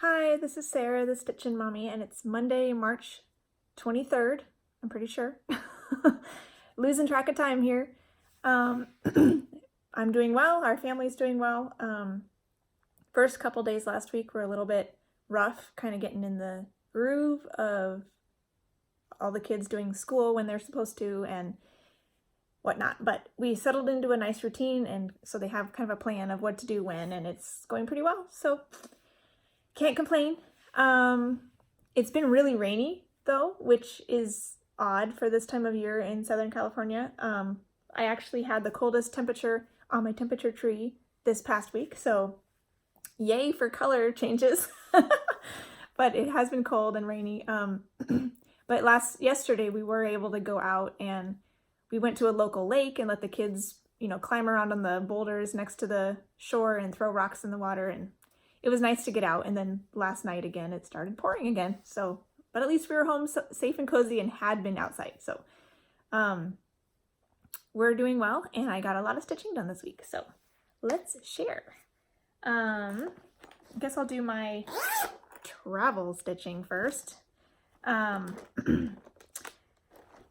Hi, this is Sarah, the Stitchin mommy, and it's Monday, March 23rd, I'm pretty sure. Losing track of time here. I'm doing well, our family's doing well. First couple days last week were a little bit rough, kind of getting in the groove of all the kids doing school when they're supposed to and whatnot. But we settled into a nice routine, and so they have kind of a plan of what to do when, and it's going pretty well. So can't complain. It's been really rainy though, which is odd for this time of year in Southern California. I actually had the coldest temperature on my temperature tree this past week, so yay for color changes. But it has been cold and rainy. But yesterday we were able to go out and we went to a local lake and let the kids, climb around on the boulders next to the shore and throw rocks in the water, and it was nice to get out. And then last night again, it started pouring again. So, but at least we were home safe and cozy and had been outside. So, we're doing well, and I got a lot of stitching done this week. So let's share. I guess I'll do my travel stitching first.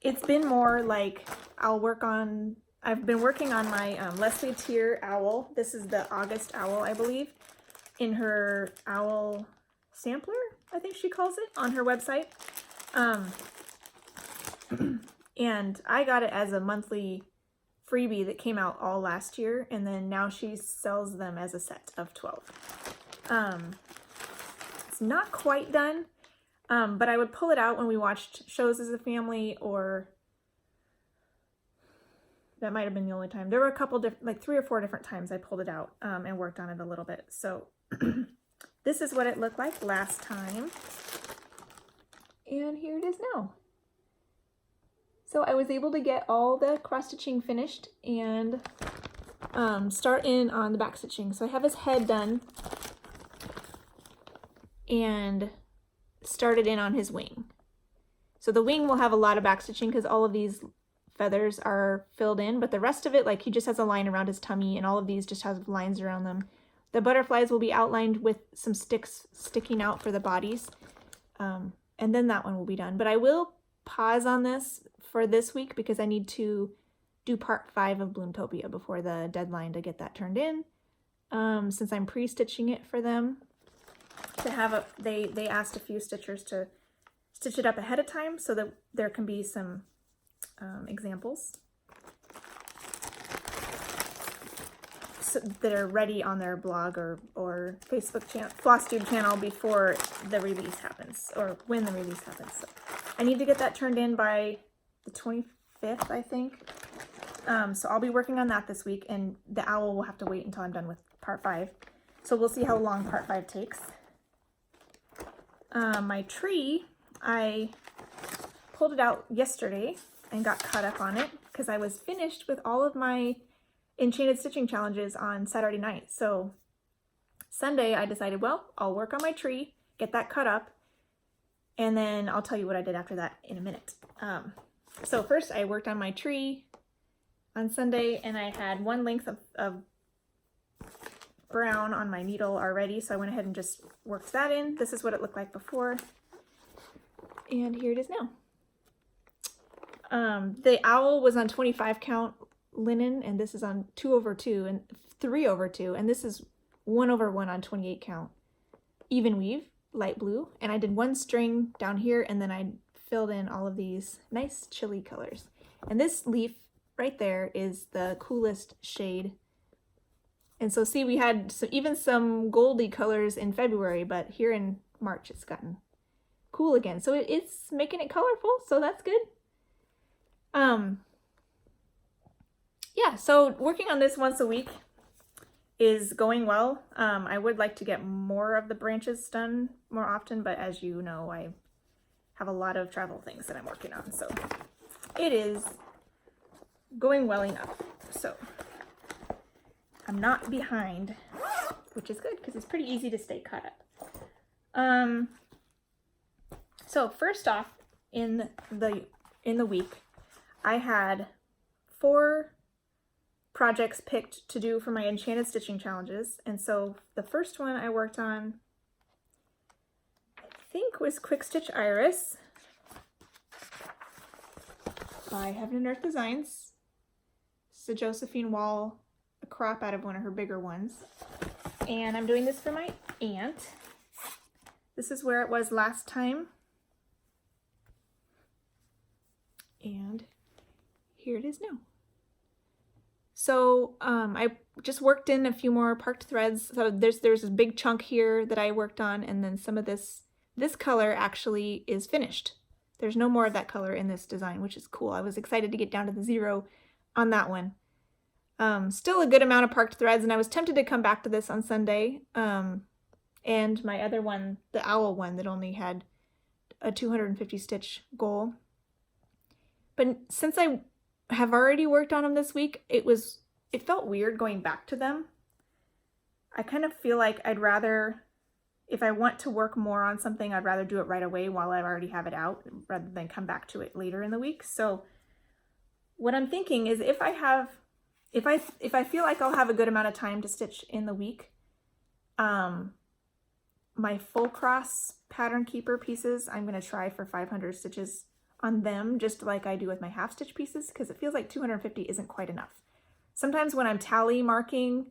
It's been more like I've been working on my Leslie Tier owl. This is the August owl, I believe, in her owl sampler, I think she calls it, on her website. And I got it as a monthly freebie that came out all last year, and then now she sells them as a set of 12. It's not quite done, but I would pull it out when we watched shows as a family, or that might have been the only time. There were a couple different, like 3 or 4 different times I pulled it out and worked on it a little bit. So this is what it looked like last time, and here it is now. So I was able to get all the cross stitching finished and start in on the back stitching. So I have his head done and started in on his wing. So the wing will have a lot of back stitching because all of these feathers are filled in, but the rest of it, like, he just has a line around his tummy, and all of these just have lines around them. The butterflies will be outlined with some sticks sticking out for the bodies, and then that one will be done. But I will pause on this for this week because I need to do part 5 of Bloomtopia before the deadline to get that turned in, since I'm pre-stitching it for them. To have they asked a few stitchers to stitch it up ahead of time so that there can be some examples that are ready on their blog or Facebook channel, Flosstube channel, before the release happens, or when the release happens. So I need to get that turned in by the 25th, I think. So I'll be working on that this week, and the owl will have to wait until I'm done with part 5. So we'll see how long part 5 takes. My tree, I pulled it out yesterday and got caught up on it because I was finished with all of my Enchanted stitching challenges on Saturday night. So Sunday I decided, well, I'll work on my tree, get that cut up, and then I'll tell you what I did after that in a minute. So first I worked on my tree on Sunday, and I had one length of brown on my needle already, so I went ahead and just worked that in. This is what it looked like before, and here it is now. The owl was on 25 count linen, and this is on 2/2 and 3/2, and this is 1/1 on 28 count even weave, light blue. And I did one string down here, and then I filled in all of these nice chili colors. And this leaf right there is the coolest shade. And so see, we had even some goldy colors in February, but here in March it's gotten cool again. So it's making it colorful, so that's good. Yeah, so working on this once a week is going well. I would like to get more of the branches done more often, but as you know, I have a lot of travel things that I'm working on, so it is going well enough. So I'm not behind, which is good because it's pretty easy to stay caught up. So first off, in the week, I had 4 projects picked to do for my Enchanted stitching challenges. And so the first one I worked on think was Quick Stitch Iris by Heaven and Earth Designs. It's a Josephine Wall, a crop out of one of her bigger ones. And I'm doing this for my aunt. This is where it was last time. And here it is now. So I just worked in a few more parked threads. So there's this big chunk here that I worked on, and then some of this color actually is finished. There's no more of that color in this design, which is cool. I was excited to get down to the 0 on that one. Still a good amount of parked threads, and I was tempted to come back to this on Sunday. And my other one, the owl one, that only had a 250 stitch goal. But since I have already worked on them this week, it felt weird going back to them. I kind of feel like I'd rather, if I want to work more on something, I'd rather do it right away while I already have it out rather than come back to it later in the week. So what I'm thinking is if I feel like I'll have a good amount of time to stitch in the week, my full cross pattern keeper pieces, I'm going to try for 500 stitches on them, just like I do with my half stitch pieces, because it feels like 250 isn't quite enough. Sometimes when I'm tally marking,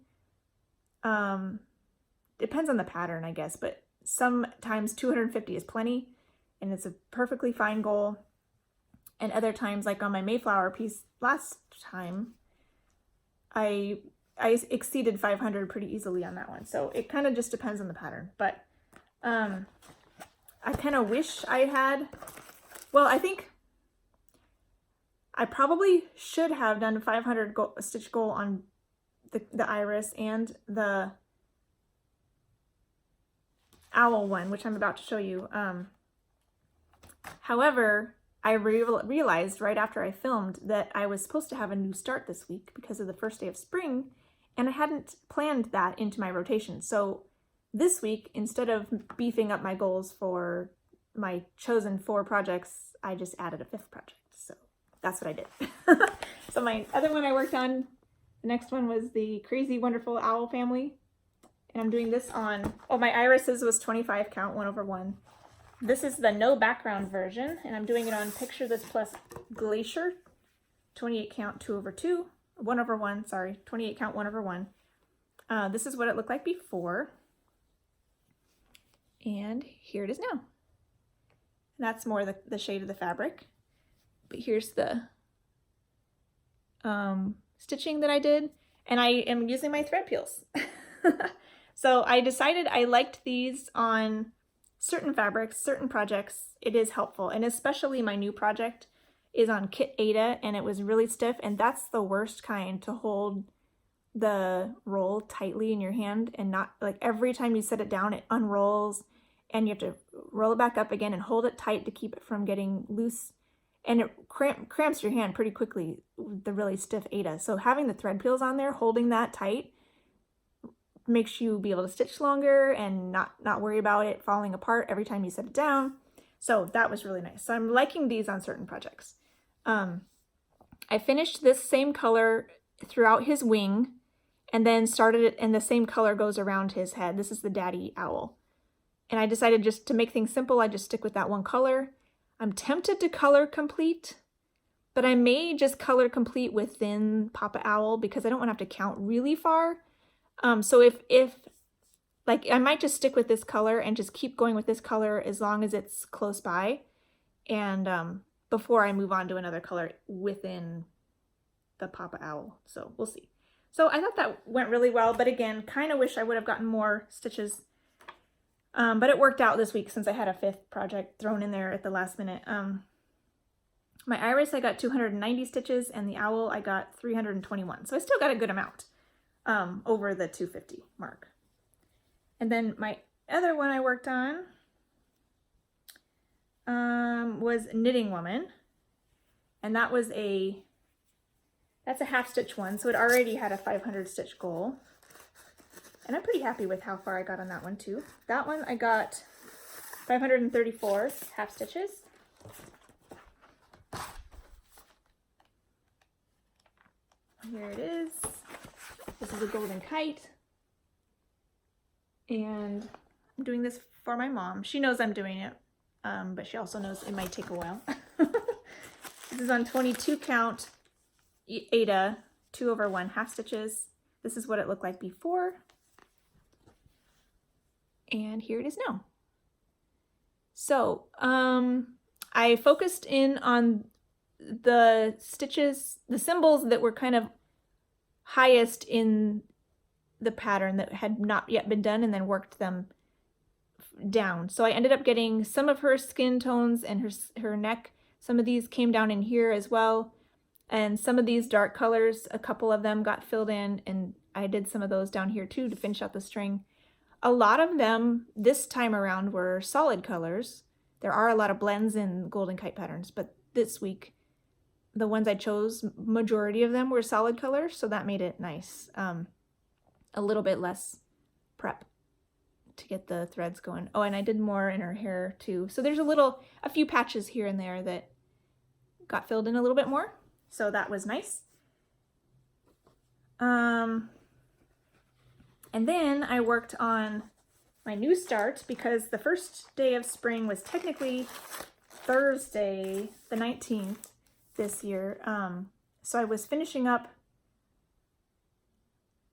depends on the pattern, I guess, but sometimes 250 is plenty and it's a perfectly fine goal. And other times, like on my Mayflower piece last time, I exceeded 500 pretty easily on that one. So it kind of just depends on the pattern. But I kind of wish I had, well, I think I probably should have done 500 stitch goal on the iris and the owl one, which I'm about to show you. However, I realized right after I filmed that I was supposed to have a new start this week because of the first day of spring, and I hadn't planned that into my rotation. So this week, instead of beefing up my goals for my chosen 4 projects, I just added a 5th project. So that's what I did. So my other one I worked on, the next one was the Crazy Wonderful Owl Family. And I'm doing this on, oh, my irises was 25 count, 1/1. This is the no background version, and I'm doing it on Picture This Plus Glacier, 28 count, 2/2, 1/1, sorry, 28 count, 1/1. This is what it looked like before. And here it is now. That's more the shade of the fabric. But here's the stitching that I did, and I am using my thread peels. So I decided I liked these on certain fabrics, certain projects. It is helpful, and especially my new project is on Kit Ada, and it was really stiff, and that's the worst kind, to hold the roll tightly in your hand and not, like, every time you set it down it unrolls and you have to roll it back up again and hold it tight to keep it from getting loose, and it cramps your hand pretty quickly with the really stiff Ada. So having the thread peels on there holding that tight makes you be able to stitch longer and not worry about it falling apart every time you set it down. So that was really nice. So I'm liking these on certain projects. I finished this same color throughout his wing and then started it, and the same color goes around his head. This is the daddy owl. And I decided just to make things simple, I just stick with that one color. I'm tempted to color complete, but I may just color complete within Papa Owl because I don't want to have to count really far. So if like, I might just stick with this color and just keep going with this color as long as it's close by, and before I move on to another color within the Papa Owl. So we'll see. So I thought that went really well, but again, kind of wish I would have gotten more stitches. But it worked out this week since I had a 5th project thrown in there at the last minute. My iris, I got 290 stitches, and the owl, I got 321. So I still got a good amount over the 250 mark. And then my other one I worked on was Knitting Woman. And that's a half stitch one. So it already had a 500 stitch goal. And I'm pretty happy with how far I got on that one too. That one I got 534 half stitches. Here it is. This is a golden kite. And I'm doing this for my mom. She knows I'm doing it, but she also knows it might take a while. This is on 22 count Aida 2/1 half stitches. This is what it looked like before. And here it is now. So, I focused in on the stitches, the symbols that were kind of highest in the pattern that had not yet been done, and then worked them down. So I ended up getting some of her skin tones and her neck. Some of these came down in here as well. And some of these dark colors, a couple of them got filled in, and I did some of those down here too to finish out the string. A lot of them this time around were solid colors. There are a lot of blends in Golden Kite patterns, but this week, the ones I chose, majority of them were solid colors, so that made it nice. A little bit less prep to get the threads going. Oh, and I did more in her hair too. So there's a few patches here and there that got filled in a little bit more. So that was nice. And then I worked on my new start because the first day of spring was technically Thursday, the 19th this year. So I was finishing up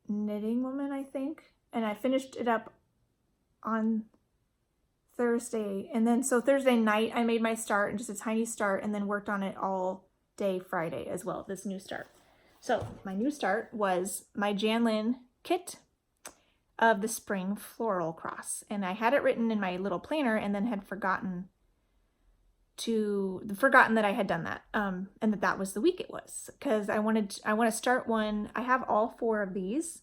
Knitting Woman, I think, and I finished it up on Thursday. And then so Thursday night I made my start, and just a tiny start, and then worked on it all day Friday as well, this new start. So my new start was my Janlin kit of the spring floral cross, and I had it written in my little planner and then had forgotten that I had done that, and that was the week it was, because I want to start one. I have all 4 of these,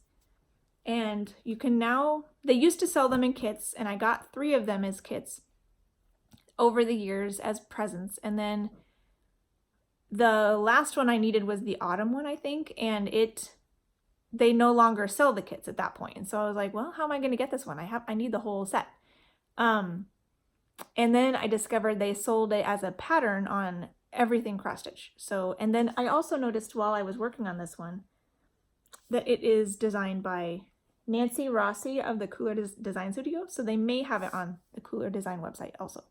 and you can now, they used to sell them in kits, and I got 3 of them as kits over the years as presents, and then the last one I needed was the autumn one, I think, and they no longer sell the kits at that point. And so I was like, well, how am I going to get this one? I need the whole set. And then I discovered they sold it as a pattern on everything cross stitch. So, and then I also noticed while I was working on this one that it is designed by Nancy Rossi of the Cooler Design Studio. So they may have it on the Cooler Design website also.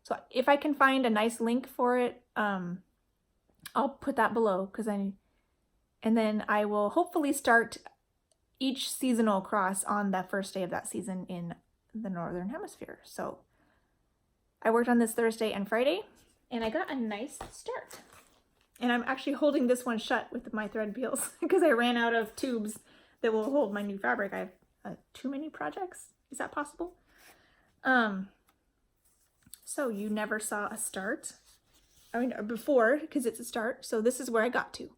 So if I can find a nice link for it, I'll put that below, and then I will hopefully start each seasonal cross on the first day of that season in the Northern Hemisphere. So I worked on this Thursday and Friday, and I got a nice start. And I'm actually holding this one shut with my thread peels because I ran out of tubes that will hold my new fabric. I have too many projects. Is that possible? So you never saw a start. I mean, before, because it's a start. So this is where I got to.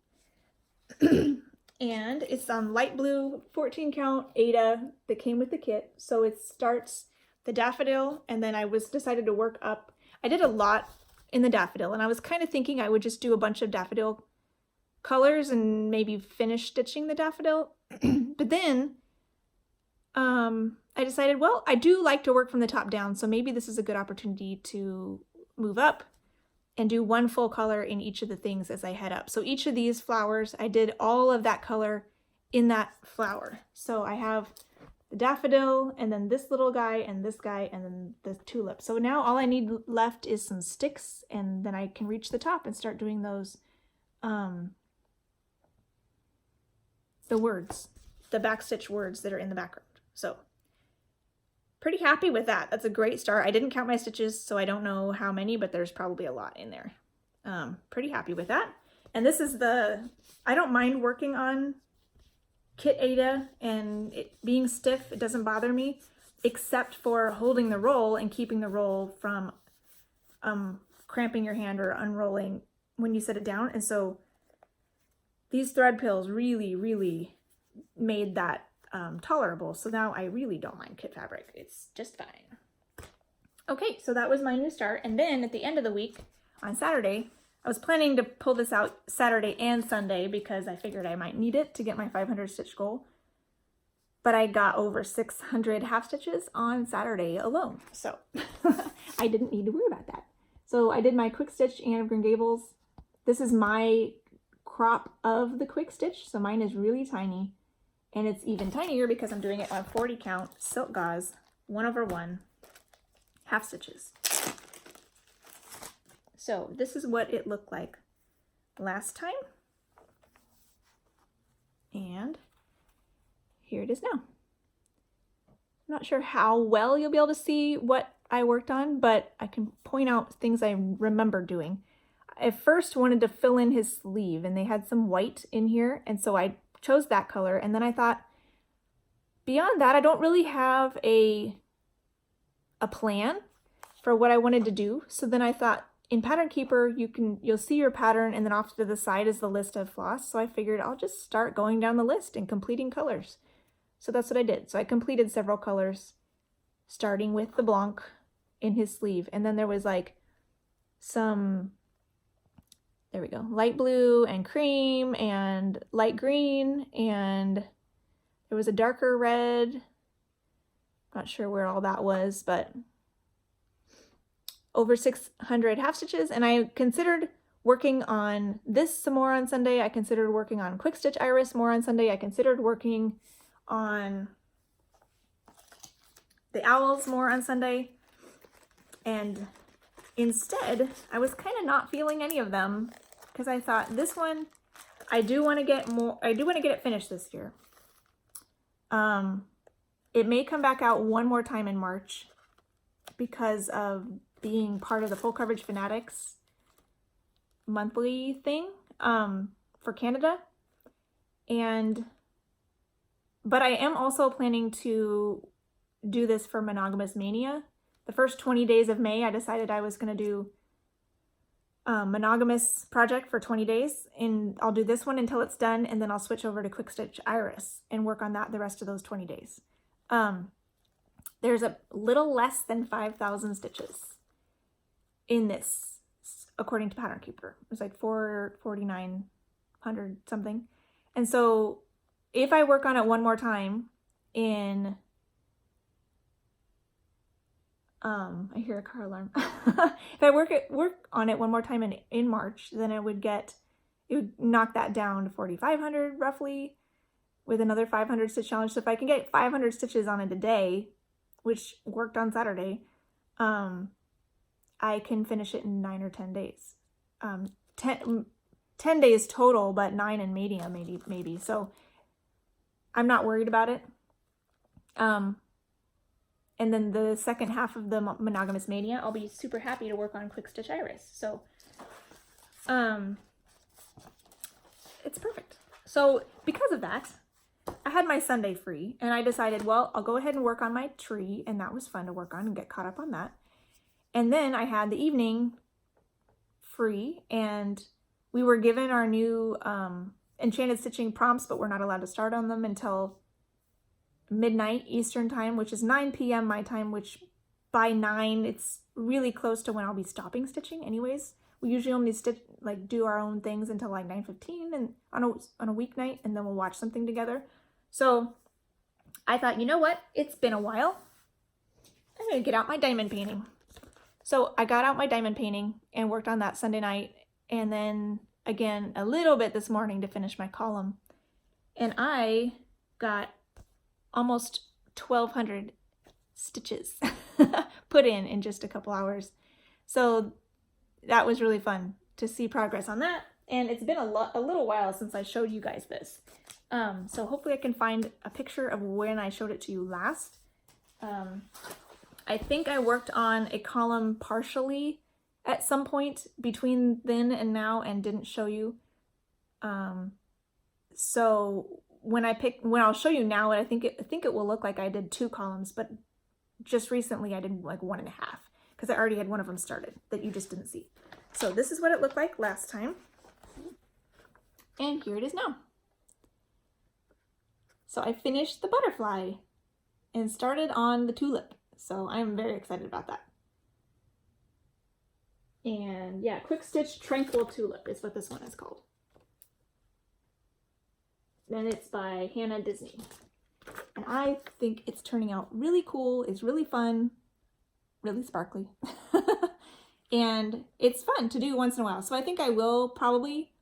And it's on light blue 14 count Aida that came with the kit. So it starts the daffodil, and then I decided to work up. I did a lot in the daffodil, and I was kind of thinking I would just do a bunch of daffodil colors and maybe finish stitching the daffodil. But then I decided, well, I do like to work from the top down, so maybe this is a good opportunity to move up and do one full color in each of the things as I head up. So each of these flowers, I did all of that color in that flower. So I have the daffodil, and then this little guy, and this guy, and then the tulip. So now all I need left is some sticks, and then I can reach the top and start doing those, the words, the backstitch words that are in the background. So pretty happy with that. That's a great start. I didn't count my stitches, so I don't know how many, but there's probably a lot in there. Pretty happy with that. And this is I don't mind working on kit Aida and it being stiff. It doesn't bother me, except for holding the roll and keeping the roll from cramping your hand or unrolling when you set it down. And so these thread pills really, really made that tolerable. So now I really don't mind kit fabric. It's just fine. Okay, so that was my new start. And then at the end of the week on Saturday, I was planning to pull this out Saturday and Sunday because I figured I might need it to get my 500 stitch goal. But I got over 600 half stitches on Saturday alone. So I didn't need to worry about that. So I did my quick stitch Anne of Green Gables. This is my crop of the quick stitch. So mine is really tiny. And it's even tinier because I'm doing it on 40 count silk gauze. 1/1 half stitches. So this is what it looked like last time. And here it is now. I'm not sure how well you'll be able to see what I worked on, but I can point out things I remember doing. I first wanted to fill in his sleeve, and they had some white in here, and so I chose that color. And then I thought, beyond that, I don't really have a plan for what I wanted to do. So then I thought, in Pattern Keeper, you'll see your pattern, and then off to the side is the list of floss. So I figured I'll just start going down the list and completing colors. So that's what I did. So I completed several colors, starting with the blanc in his sleeve. And then there was like some, there we go, light blue and cream and light green, and there was a darker red. Not sure where all that was, but over 600 half stitches. And I considered working on this some more on Sunday. I considered working on Quick Stitch Iris more on Sunday. I considered working on the owls more on Sunday. And instead, I was kind of not feeling any of them, because I thought this one, I do want to get it finished this year. It may come back out one more time in March because of being part of the Full Coverage Fanatics monthly thing for Canada. But I am also planning to do this for Monogamous Mania. The first 20 days of May, I decided I was going to do Monogamous project for 20 days, and I'll do this one until it's done, and then I'll switch over to Quick Stitch Iris and work on that the rest of those 20 days. There's a little less than 5,000 stitches in this, according to Pattern Keeper. It's like 4,900 something. And so if I work on it one more time in, I hear a car alarm. If I work on it one more time in March, then it would knock that down to 4,500 roughly, with another 500 stitch challenge. So if I can get 500 stitches on it a day, which worked on Saturday, I can finish it in 9 or 10 days. 10 days total, but 9 in media maybe. So I'm not worried about it. And then the second half of the Monogamous Mania, I'll be super happy to work on Quick Stitch Iris. So it's perfect. So because of that, I had my Sunday free, and I decided, well, I'll go ahead and work on my tree, and that was fun to work on and get caught up on that. And then I had the evening free, and we were given our new Enchanted stitching prompts, but we're not allowed to start on them until midnight Eastern time, which is 9 p.m. my time, which by 9, it's really close to when I'll be stopping stitching anyways. We usually only do our own things until like 9:15 and on a weeknight, and then we'll watch something together. So I thought, you know what? It's been a while. I'm going to get out my diamond painting. So I got out my diamond painting and worked on that Sunday night, and then again a little bit this morning to finish my column. And I got almost 1,200 stitches put in just a couple hours. So that was really fun to see progress on that. And it's been a little while since I showed you guys this. So hopefully I can find a picture of when I showed it to you last. I think I worked on a column partially at some point between then and now and didn't show you. So when I'll show you now, I think it will look like I did 2 columns, but just recently I did like 1.5 because I already had one of them started that you just didn't see. So this is what it looked like last time. And here it is now. So I finished the butterfly and started on the tulip. So I'm very excited about that. And yeah, Quick Stitch Tranquil Tulip is what this one is called. And it's by Hannah Disney. And I think it's turning out really cool. It's really fun, really sparkly. And it's fun to do once in a while. So I think I will probably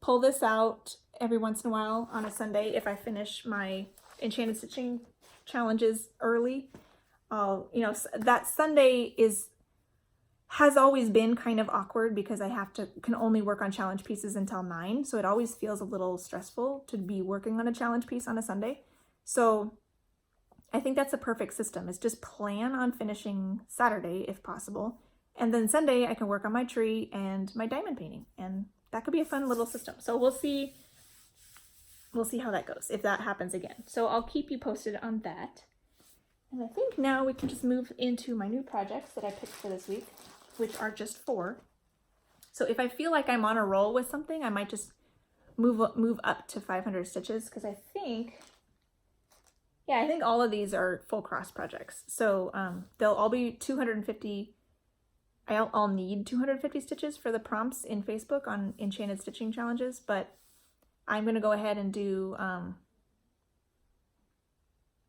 pull this out every once in a while on a Sunday if I finish my Enchanted stitching challenges early. I'll, you know, that Sunday has always been kind of awkward because I can only work on challenge pieces until 9. So it always feels a little stressful to be working on a challenge piece on a Sunday. So I think that's a perfect system, is just plan on finishing Saturday if possible. And then Sunday I can work on my tree and my diamond painting. And that could be a fun little system. So we'll see how that goes, if that happens again. So I'll keep you posted on that. And I think now we can just move into my new projects that I picked for this week, which are just 4. So if I feel like I'm on a roll with something, I might just move up to 500 stitches, because I think all of these are full cross projects. So they'll all be 250. I'll need 250 stitches for the prompts in Facebook on Enchanted Stitching Challenges, but I'm going to go ahead and do,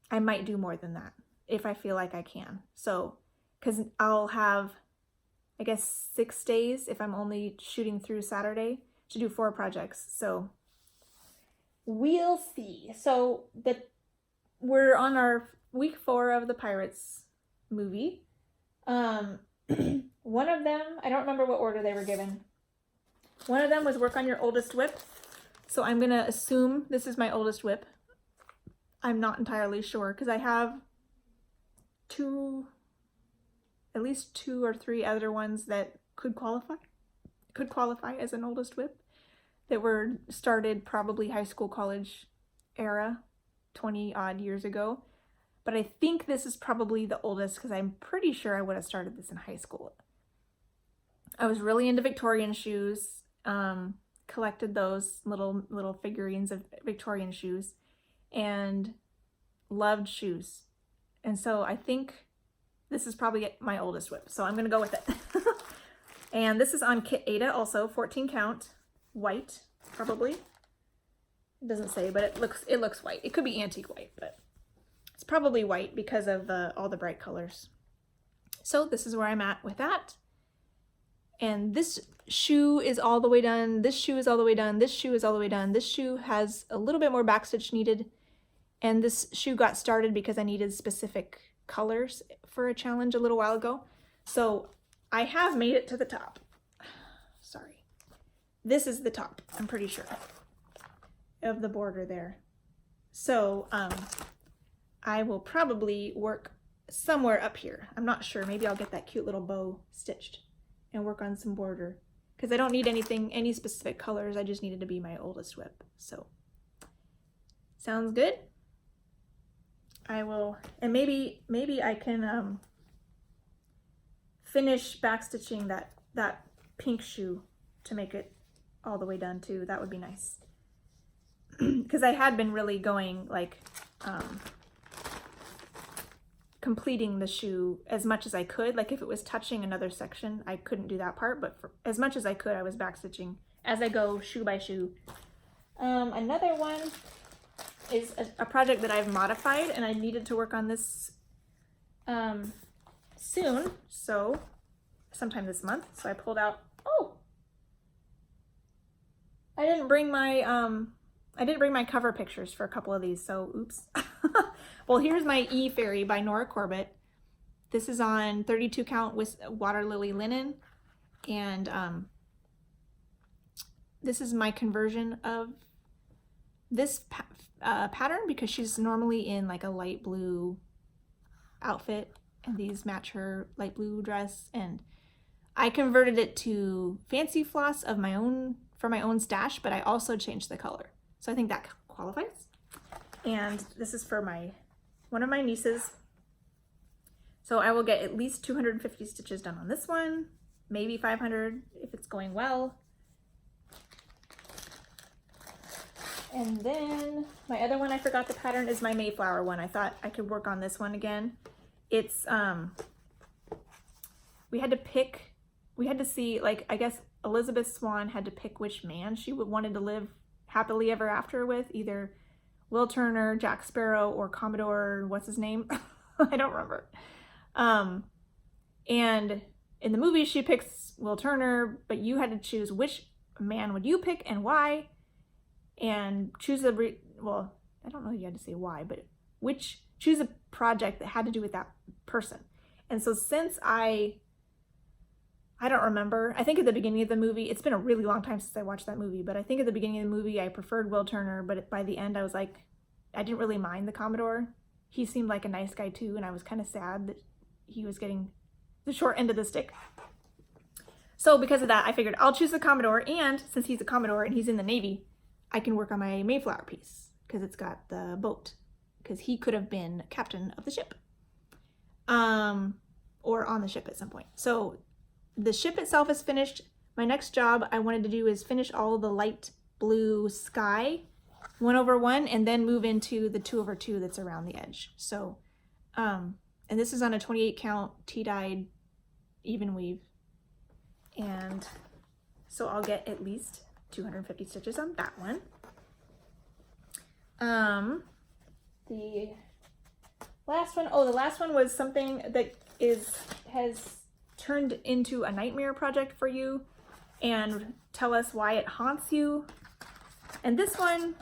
I might do more than that if I feel like I can. So, because I'll have, I guess, 6 days if I'm only shooting through Saturday to do 4 projects. So we'll see. So we're on our week 4 of the Pirates movie. One of them, I don't remember what order they were given. One of them was work on your oldest whip. So I'm going to assume this is my oldest whip. I'm not entirely sure because I have at least 2 or 3 other ones that could qualify as an oldest whip that were started probably high school, college era, 20 odd years ago. But I think this is probably the oldest because I'm pretty sure I would have started this in high school. I was really into Victorian shoes, collected those little figurines of Victorian shoes, and loved shoes. And so I think this is probably my oldest whip. So I'm going to go with it. And this is on Kit Ada also, 14 count, white, probably. It doesn't say, but it looks white. It could be antique white, but it's probably white because of all the bright colors. So this is where I'm at with that. And this shoe is all the way done. This shoe is all the way done. This shoe is all the way done. This shoe has a little bit more backstitch needed. And this shoe got started because I needed specific colors for a challenge a little while ago. So I have made it to the top. Sorry. This is the top, I'm pretty sure, of the border there. So I will probably work somewhere up here. I'm not sure. Maybe I'll get that cute little bow stitched and work on some border, because I don't need any specific colors. I just needed to be my oldest whip. So sounds good. I will, and maybe I can finish backstitching that pink shoe to make it all the way done too. That would be nice, because I had been really going like completing the shoe as much as I could. Like if it was touching another section, I couldn't do that part, but for as much as I could, I was backstitching as I go, shoe by shoe. Another one is a project that I've modified, and I needed to work on this soon, so sometime this month. So I pulled out, I didn't bring my cover pictures for a couple of these, so oops. Well, here's my E Fairy by Nora Corbett. This is on 32 count with water lily linen, and this is my conversion of this pattern, because she's normally in like a light blue outfit, and these match her light blue dress, and I converted it to fancy floss of my own for my own stash, but I also changed the color, so I think that qualifies. And this is for one of my nieces, so I will get at least 250 stitches done on this one, maybe 500 if it's going well. And then my other one I forgot the pattern is my Mayflower one. I thought I could work on this one again. It's we had to see, like, I guess Elizabeth Swann had to pick which man she wanted to live happily ever after with, either Will Turner, Jack Sparrow, or Commodore, what's his name? I don't remember. And in the movie she picks Will Turner, but you had to choose which man would you pick and why, and choose well, I don't know if you had to say why, but choose a project that had to do with that person. And so since I don't remember, I think at the beginning of the movie, it's been a really long time since I watched that movie, but I think at the beginning of the movie I preferred Will Turner, but by the end I was like, I didn't really mind the Commodore. He seemed like a nice guy too, and I was kind of sad that he was getting the short end of the stick. So because of that, I figured I'll choose the Commodore, and since he's a Commodore and he's in the Navy, I can work on my Mayflower piece because it's got the boat, because he could have been captain of the ship, or on the ship at some point. So the ship itself is finished. My next job I wanted to do is finish all the light blue sky 1/1 and then move into the 2/2 that's around the edge. So, and this is on a 28 count tea-dyed even weave. And so I'll get at least 250 stitches on that one. The last one, the last one was something that has turned into a nightmare project for you, and tell us why it haunts you. And this one,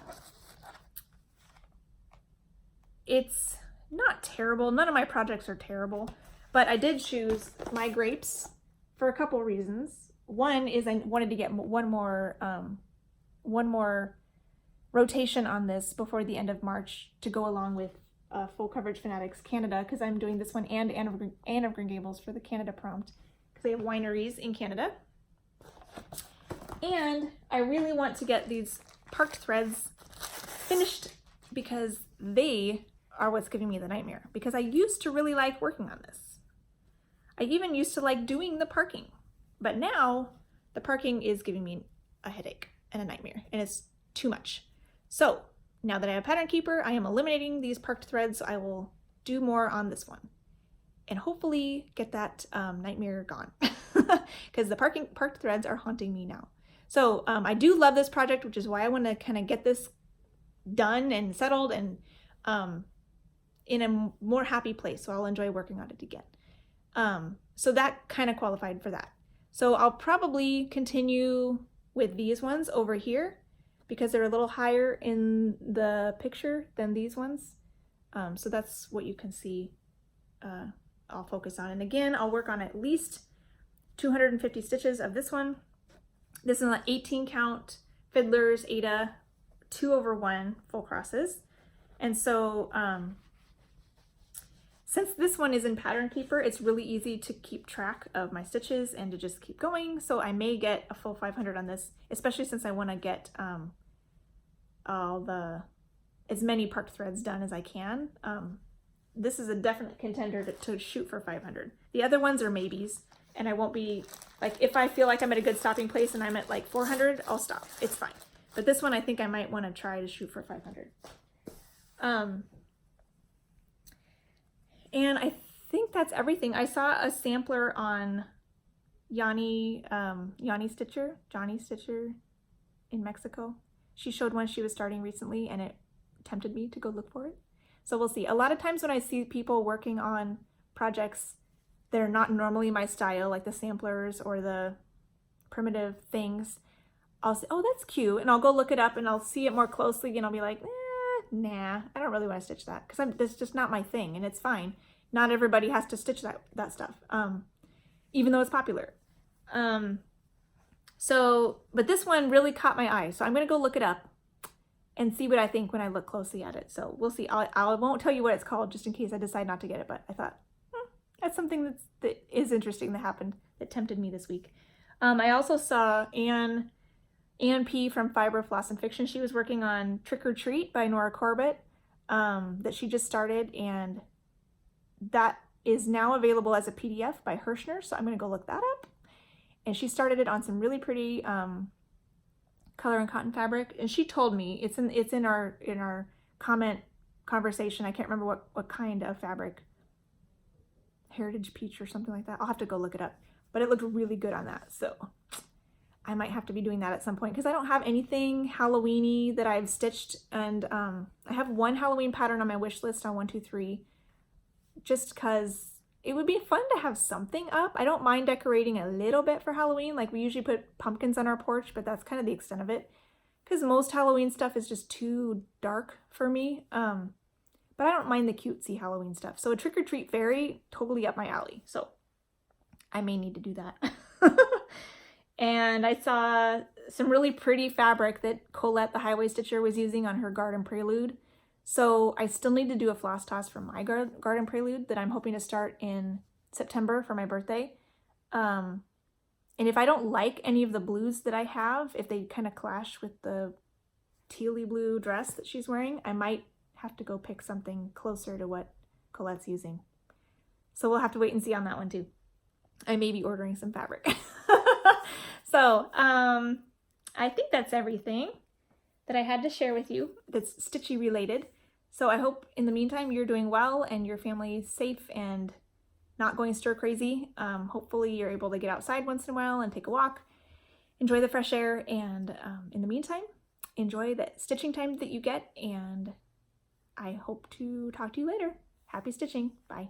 it's not terrible. None of my projects are terrible, but I did choose my grapes for a couple reasons. One is I wanted to get one more rotation on this before the end of March to go along with Full Coverage Fanatics Canada, because I'm doing this one and Anne of Green Gables for the Canada prompt, because they have wineries in Canada. And I really want to get these parked threads finished because they are what's giving me the nightmare, because I used to really like working on this. I even used to like doing the parking, but now the parking is giving me a headache and a nightmare, and it's too much. So now that I have Pattern Keeper, I am eliminating these parked threads. So I will do more on this one and hopefully get that nightmare gone, because the parked threads are haunting me now. So I do love this project, which is why I want to kind of get this done and settled and in a more happy place. So I'll enjoy working on it again. So that kind of qualified for that. So I'll probably continue with these ones over here because they're a little higher in the picture than these ones. So that's what you can see I'll focus on. And again, I'll work on at least 250 stitches of this one. This is an 18 count Fiddler's Ada 2/1 full crosses. And so since this one is in Pattern Keeper, it's really easy to keep track of my stitches and to just keep going. So I may get a full 500 on this, especially since I want to get as many parked threads done as I can. This is a definite contender to shoot for 500. The other ones are maybes, and I won't be, like, if I feel like I'm at a good stopping place and I'm at like 400, I'll stop. It's fine. But this one I think I might want to try to shoot for 500. And I think that's everything. I saw a sampler on Johnny Stitcher in Mexico. She showed one she was starting recently, and it tempted me to go look for it. So we'll see. A lot of times when I see people working on projects that are not normally my style, like the samplers or the primitive things, I'll say, oh, that's cute. And I'll go look it up and I'll see it more closely and I'll be like, nah, I don't really want to stitch that, because that's just not my thing, and it's fine. Not everybody has to stitch that stuff, even though it's popular. But this one really caught my eye, so I'm going to go look it up and see what I think when I look closely at it. So we'll see. I won't tell you what it's called just in case I decide not to get it, but I thought that's something that is interesting that happened, that tempted me this week. I also saw Anne P. from Fiber, Floss, and Fiction. She was working on Trick or Treat by Nora Corbett that she just started, and that is now available as a PDF by Hirschner, so I'm going to go look that up. And she started it on some really pretty color and cotton fabric, and she told me it's in our comment conversation. I can't remember what kind of fabric, Heritage Peach or something like that. I'll have to go look it up, but it looked really good on that, so I might have to be doing that at some point, because I don't have anything Halloween-y that I've stitched, and I have one Halloween pattern on my wish list on 123, just because it would be fun to have something up. I don't mind decorating a little bit for Halloween. Like, we usually put pumpkins on our porch, but that's kind of the extent of it, because most Halloween stuff is just too dark for me. But but I don't mind the cutesy Halloween stuff. So a trick-or-treat fairy, totally up my alley. So I may need to do that. And I saw some really pretty fabric that Colette, the highway stitcher, was using on her garden prelude. So I still need to do a floss toss for my garden prelude that I'm hoping to start in September for my birthday. And if I don't like any of the blues that I have, if they kind of clash with the tealy blue dress that she's wearing, I might have to go pick something closer to what Colette's using. So we'll have to wait and see on that one too. I may be ordering some fabric. So I think that's everything that I had to share with you that's Stitchy related. So I hope in the meantime you're doing well and your family's safe and not going stir crazy. Hopefully you're able to get outside once in a while and take a walk, enjoy the fresh air, and in the meantime, enjoy the stitching time that you get, and I hope to talk to you later. Happy stitching. Bye.